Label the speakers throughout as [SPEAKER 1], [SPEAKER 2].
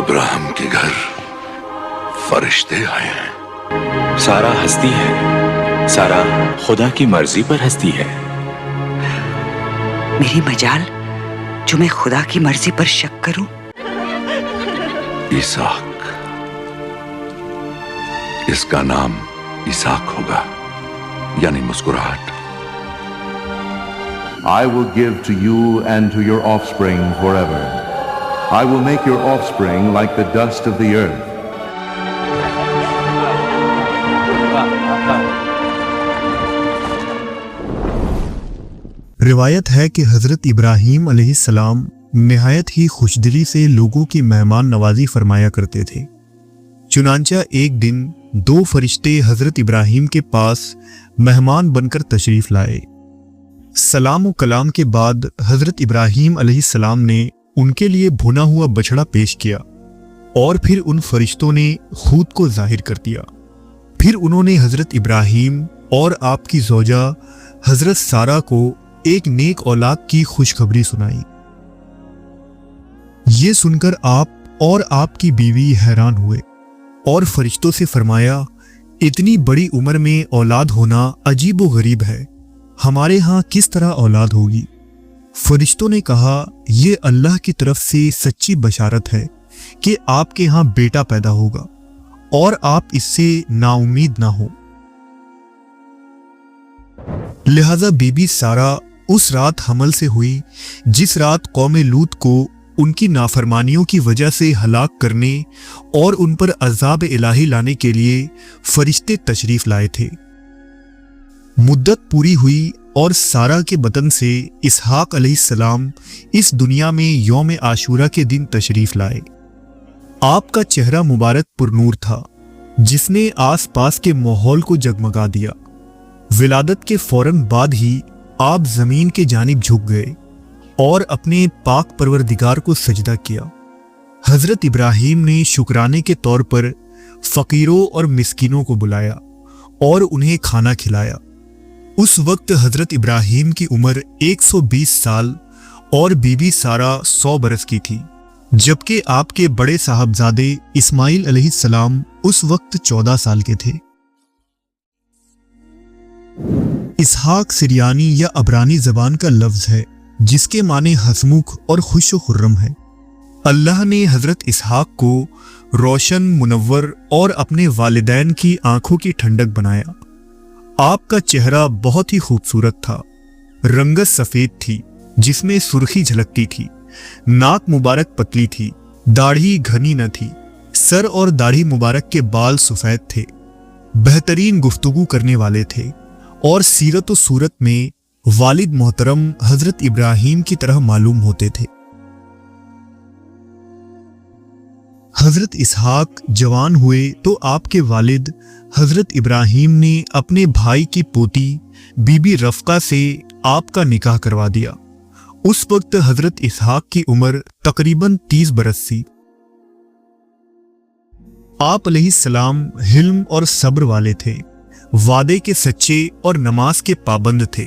[SPEAKER 1] ابراہیم کے گھر فرشتے آئے ہیں۔
[SPEAKER 2] سارا ہستی ہے، سارا خدا کی مرضی پر ہستی ہے۔
[SPEAKER 3] میری مجال جو میں خدا کی مرضی پر شک کروں۔
[SPEAKER 1] اسحاق، اس کا نام اسحاق ہوگا، یعنی مسکراہٹ۔
[SPEAKER 4] I will give to you and to your offspring forever. I will make your offspring like the dust of the earth.
[SPEAKER 5] روایت ہے کہ حضرت ابراہیم علیہ السلام نہایت ہی خوشدلی سے لوگوں کی مہمان نوازی فرمایا کرتے تھے۔ چنانچہ ایک دن دو فرشتے حضرت ابراہیم کے پاس مہمان بن کر تشریف لائے۔ سلام و کلام کے بعد حضرت ابراہیم علیہ السلام نے ان کے لیے بھنا ہوا بچڑا پیش کیا اور پھر ان فرشتوں نے خود کو ظاہر کر دیا۔ پھر انہوں نے حضرت ابراہیم اور آپ کی زوجہ حضرت سارہ کو ایک نیک اولاد کی خوشخبری سنائی۔ یہ سن کر آپ اور آپ کی بیوی حیران ہوئے اور فرشتوں سے فرمایا، اتنی بڑی عمر میں اولاد ہونا عجیب و غریب ہے، ہمارے ہاں کس طرح اولاد ہوگی؟ فرشتوں نے کہا، یہ اللہ کی طرف سے سچی بشارت ہے کہ آپ کے ہاں بیٹا پیدا ہوگا اور آپ اس سے نا امید نہ ہو۔ لہذا بی بی سارہ اس رات حمل سے ہوئی جس رات قوم لوط کو ان کی نافرمانیوں کی وجہ سے ہلاک کرنے اور ان پر عذاب الہی لانے کے لیے فرشتے تشریف لائے تھے۔ مدت پوری ہوئی اور سارہ کے بطن سے اسحاق علیہ السلام اس دنیا میں یوم عاشورہ کے دن تشریف لائے۔ آپ کا چہرہ مبارک پر نور تھا جس نے آس پاس کے ماحول کو جگمگا دیا۔ ولادت کے فوراً بعد ہی آپ زمین کے جانب جھک گئے اور اپنے پاک پروردگار کو سجدہ کیا۔ حضرت ابراہیم نے شکرانے کے طور پر فقیروں اور مسکینوں کو بلایا اور انہیں کھانا کھلایا۔ اس وقت حضرت ابراہیم کی عمر 120 سال اور بی بی سارہ 100 برس کی تھی، جبکہ آپ کے بڑے صاحبزادے اسماعیل علیہ السلام اس وقت 14 سال کے تھے۔ اسحاق سریانی یا عبرانی زبان کا لفظ ہے جس کے معنی ہسمکھ اور خوش و خرم ہے۔ اللہ نے حضرت اسحاق کو روشن، منور اور اپنے والدین کی آنکھوں کی ٹھنڈک بنایا۔ آپ کا چہرہ بہت ہی خوبصورت تھا، رنگت سفید تھی جس میں سرخی جھلکتی تھی، ناک مبارک پتلی تھی، داڑھی گھنی نہ تھی، سر اور داڑھی مبارک کے بال سفید تھے، بہترین گفتگو کرنے والے تھے اور سیرت و صورت میں والد محترم حضرت ابراہیم کی طرح معلوم ہوتے تھے۔ حضرت اسحاق جوان ہوئے تو آپ کے والد حضرت ابراہیم نے اپنے بھائی کی پوتی بی بی رفقہ سے آپ کا نکاح کروا دیا۔ اس وقت حضرت اسحاق کی عمر تقریباً 30 برس تھی۔ آپ علیہ السلام حلم اور صبر والے تھے، وعدے کے سچے اور نماز کے پابند تھے۔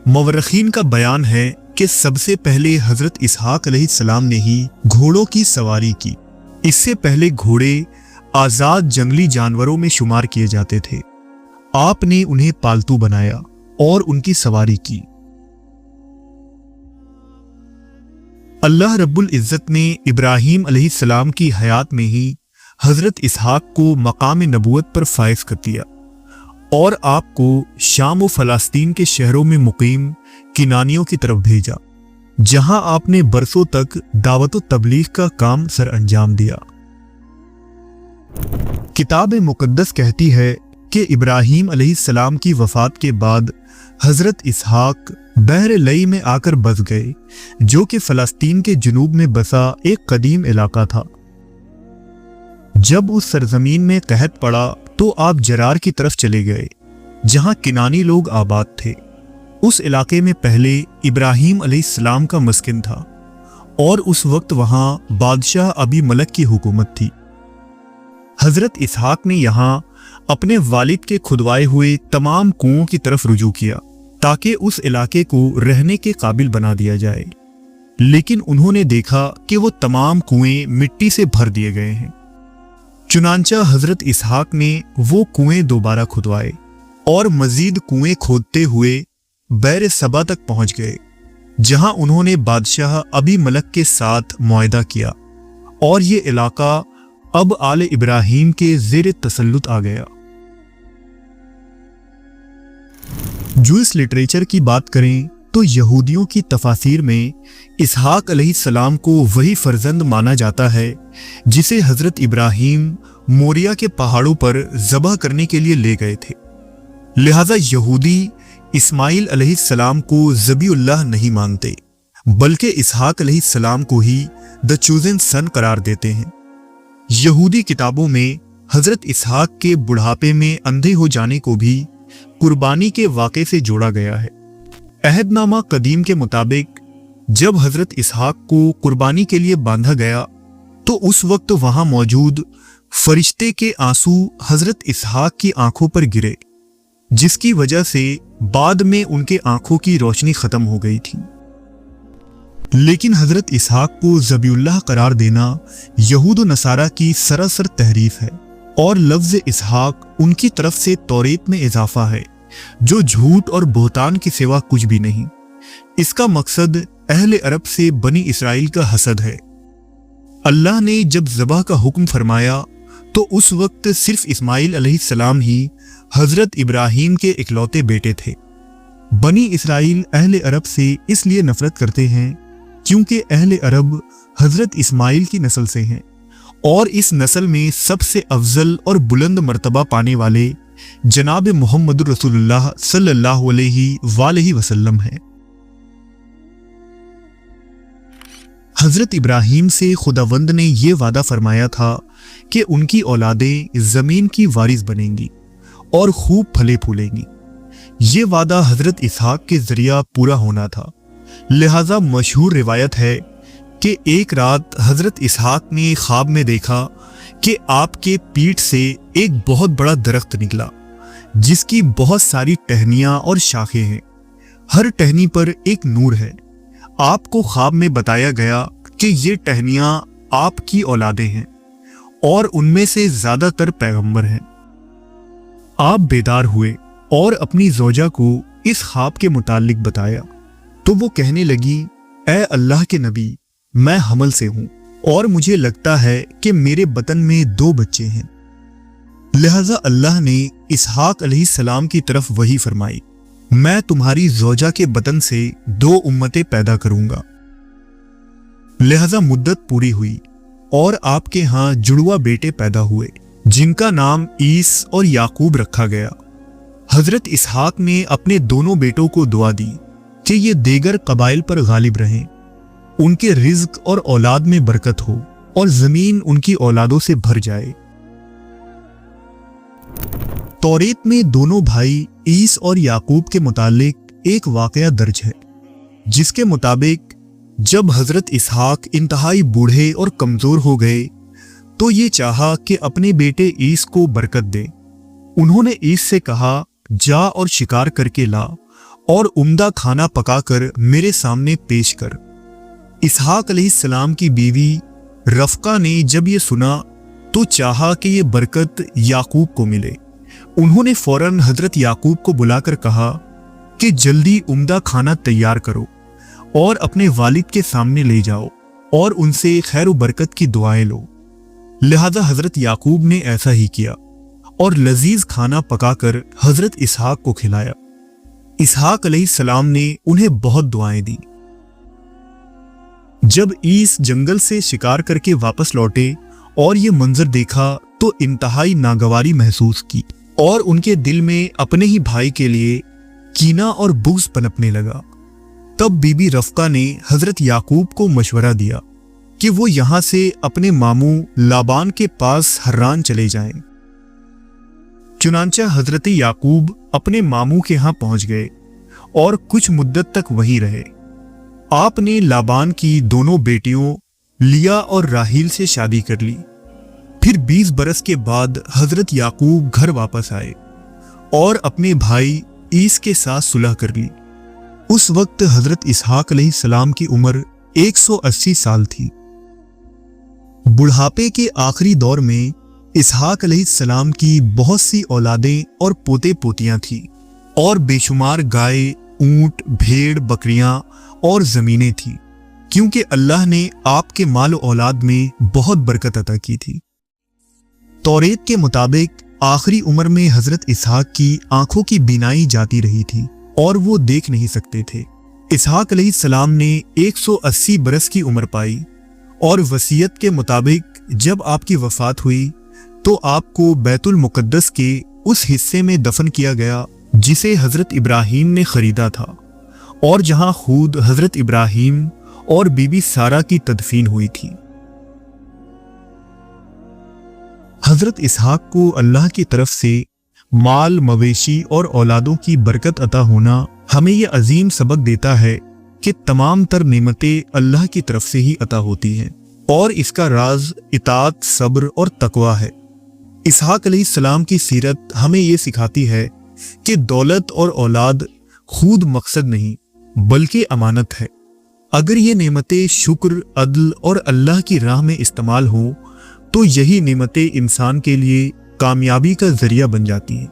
[SPEAKER 5] مورخین کا بیان ہے کہ سب سے پہلے حضرت اسحاق علیہ السلام نے ہی گھوڑوں کی سواری کی۔ اس سے پہلے گھوڑے آزاد جنگلی جانوروں میں شمار کیے جاتے تھے۔ آپ نے انہیں پالتو بنایا اور ان کی سواری کی۔ اللہ رب العزت نے ابراہیم علیہ السلام کی حیات میں ہی حضرت اسحاق کو مقام نبوت پر فائز کر دیا اور آپ کو شام و فلسطین کے شہروں میں مقیم کنانیوں کی طرف بھیجا، جہاں آپ نے برسوں تک دعوت و تبلیغ کا کام سر انجام دیا۔ کتاب مقدس کہتی ہے کہ ابراہیم علیہ السلام کی وفات کے بعد حضرت اسحاق بحر لئی میں آ کر بس گئے، جو کہ فلسطین کے جنوب میں بسا ایک قدیم علاقہ تھا۔ جب اس سرزمین میں قحط پڑا تو آپ جرار کی طرف چلے گئے، جہاں کنانی لوگ آباد تھے۔ اس علاقے میں پہلے ابراہیم علیہ السلام کا مسکن تھا اور اس وقت وہاں بادشاہ ابی ملک کی حکومت تھی۔ حضرت اسحاق نے یہاں اپنے والد کے کھدوائے ہوئے تمام کنوؤں کی طرف رجوع کیا تاکہ اس علاقے کو رہنے کے قابل بنا دیا جائے۔ लेकिन उन्होंने देखा कि वो तमाम कुएं मिट्टी से भर दिए गए हैं। चुनांचा हजरत इसहाक ने वो कुएं दोबारा खुदवाए और मजीद कुएं खोदते हुए बैर सबा तक पहुंच गए, जहां उन्होंने बादशाह अबी मलक के साथ मुआहदा किया और ये इलाका अब आले इब्राहिम के ज़ेर तसल्लुत आ गया। जूइश लिटरेचर की बात करें तो यहूदियों की तफासीर में इसहाक अलैहिस्सलाम को वही फर्जंद माना जाता है जिसे हजरत इब्राहिम मोरिया के पहाड़ों पर ज़बह करने के लिए ले गए थे। लिहाजा यहूदी इस्माइल अलैहिस्सलाम को ज़बीउल्लाह नहीं मानते, बल्कि इसहाक अलैहिस्सलाम को ही द चूज़न सन करार देते हैं। यहूदी किताबों में हजरत इसहाक के बुढ़ापे में अंधे हो जाने को भी कुर्बानी के वाक़े से जोड़ा गया है। अहदनामा कदीम के मुताबिक जब हजरत इसहाक को कुर्बानी के लिए बांधा गया तो उस वक्त वहां मौजूद फरिश्ते के आंसू हजरत इसहाक की आंखों पर गिरे, जिसकी वजह से बाद में उनके आंखों की रोशनी खत्म हो गई थी। लेकिन हजरत इसहाक को ज़बीउल्लाह करार देना यहूद व नसारा की सरासर तहरीफ है और लफ्ज़ इसहाक उनकी तरफ से तौरेत में इजाफा है, जो झूठ और बोहतान के सिवा कुछ भी नहीं। इसका मकसद अहले अरब से बनी इसराइल का हसद है। अल्लाह ने जब ज़बह का हुक्म फरमाया तो उस वक्त सिर्फ इस्माइल अलैहिस्सलाम ही हजरत इब्राहिम के इकलौते बेटे थे। बनी इसराइल अहले अरब से इसलिए नफरत करते हैं क्योंकि अहले अरब हजरत इस्माइल की नस्ल से हैं और इस नस्ल में सबसे अफजल और बुलंद मर्तबा पाने वाले जनाब मोहम्मद रसूलुल्लाह सल्लल्लाहु अलैहि वसल्लम है। हजरत इब्राहिम से खुदावंद ने यह वादा फरमाया था कि उनकी औलादें जमीन की वारिस बनेंगी और खूब फले फूलेंगी। ये वादा हजरत इसहाक के जरिया पूरा होना था। लिहाजा मशहूर रिवायत है कि एक रात हजरत इसहाक ने ख्वाब में देखा कि आपके पीठ से एक बहुत बड़ा दरख्त निकला, जिसकी बहुत सारी टहनियां और शाखें हैं। हर टहनी पर एक नूर है। आपको ख्वाब में बताया गया कि ये टहनियां आपकी औलादें हैं और उनमें से ज्यादातर पैगंबर हैं। आप बेदार हुए और अपनी ज़ौजा को इस ख्वाब के मुतालिक बताया तो वो कहने लगी, ए अल्लाह के नबी, मैं हमल से हूं और मुझे लगता है कि मेरे बतन में 2 बच्चे हैं। लिहाजा अल्लाह ने इसहाक अलैहिस्सलाम की तरफ वही फरमाई, मैं तुम्हारी ज़ौजा के बतन से 2 उम्मतें पैदा करूंगा। लिहाजा मुद्दत पूरी हुई और आपके यहाँ जुड़वा बेटे पैदा हुए, जिनका नाम ईस और याकूब रखा गया। हजरत इसहाक ने अपने दोनों बेटों को दुआ दी कि ये दीगर कबाइल पर गालिब रहें, उनके रिज्क और औलाद में बरकत हो और जमीन उनकी औलादों से भर जाए। तौरेत में दोनों भाई ईस और याकूब के मुतालिक एक वाकया दर्ज है, जिसके मुताबिक जब हजरत इसहाक इंतहाई बूढ़े और कमजोर हो गए तो ये चाहा कि अपने बेटे ईस को बरकत दे। उन्होंने ईस से कहा, जा और शिकार करके ला और उम्दा खाना पकाकर मेरे सामने पेश कर। इसहाक अलैहिस्सलाम की बीवी रफ़का ने जब ये सुना तो चाहा कि ये बरकत याकूब को मिले। उन्होंने फौरन हजरत याकूब को बुलाकर कहा कि जल्दी उम्दा खाना तैयार करो और अपने वालिद के सामने ले जाओ और उनसे खैर बरकत की दुआएं लो। लिहाजा हजरत याकूब ने ऐसा ही किया और लजीज खाना पकाकर हजरत इसहाक को खिलाया। इसहाक अलैहिस्सलाम ने उन्हें बहुत दुआएं दी। जब ईस जंगल से शिकार करके वापस लौटे और ये मंजर देखा तो इंतहाई नागवारी महसूस की और उनके दिल में अपने ही भाई के लिए कीना और बुग़्ज़ पनपने लगा। तब बीबी रफ़का ने हजरत याकूब को मशवरा दिया कि वो यहां से अपने मामू लाबान के पास हर्रान चले जाएं। चुनांचा हजरत याकूब अपने मामू के यहाँ पहुंच गए और कुछ मुद्दत तक वहीं रहे। आपने लाबान की दोनों बेटियों लिया और राहील से शादी कर ली। फिर 20 बरस के बाद हजरत याकूब घर वापस आए और अपने भाई ईस के साथ सुलह कर ली। उस वक्त हजरत इसहाक अलैहिस्सलाम की उम्र 180 साल थी। बुढ़ापे के आखिरी दौर में इसहाक अलैहिस्सलाम की बहुत सी औलादें और पोते पोतियां थीं और बेशुमार गाय, ऊंट, भेड़, बकरियां और जमीनें थीं, क्योंकि अल्लाह ने आपके माल औलाद में बहुत बरकत अता की थी। तौरेत के मुताबिक आखिरी उम्र में हजरत इसहाक की आंखों की बीनाई जाती रही थी और वो देख नहीं सकते थे। इसहाक अलैहिस्सलाम ने 180 बरस की उम्र पाई और वसीयत के मुताबिक जब आपकी वफात हुई तो आपको बैतुल मुकद्दस के उस हिस्से में दफन किया गया जिसे हजरत इब्राहीम ने खरीदा था और जहां खुद हजरत इब्राहीम और बीबी सारा की तदफीन हुई थी। हजरत इसहाक को अल्लाह की तरफ से माल, मवेशी और औलादों की बरकत अता होना हमें यह अजीम सबक देता है कि तमाम तर नेमतें अल्लाह की तरफ से ही अता होती हैं और इसका राज इताअत, सब्र और तकवा है। इसहाक अलैहिस्सलाम की सीरत हमें ये सिखाती है कि दौलत और औलाद खुद मकसद नहीं बल्कि अमानत है। अगर ये नेमतें शुक्र, अदल और अल्लाह की राह में इस्तेमाल हो तो यही नेमतें इंसान के लिए कामयाबी का जरिया बन जाती हैं।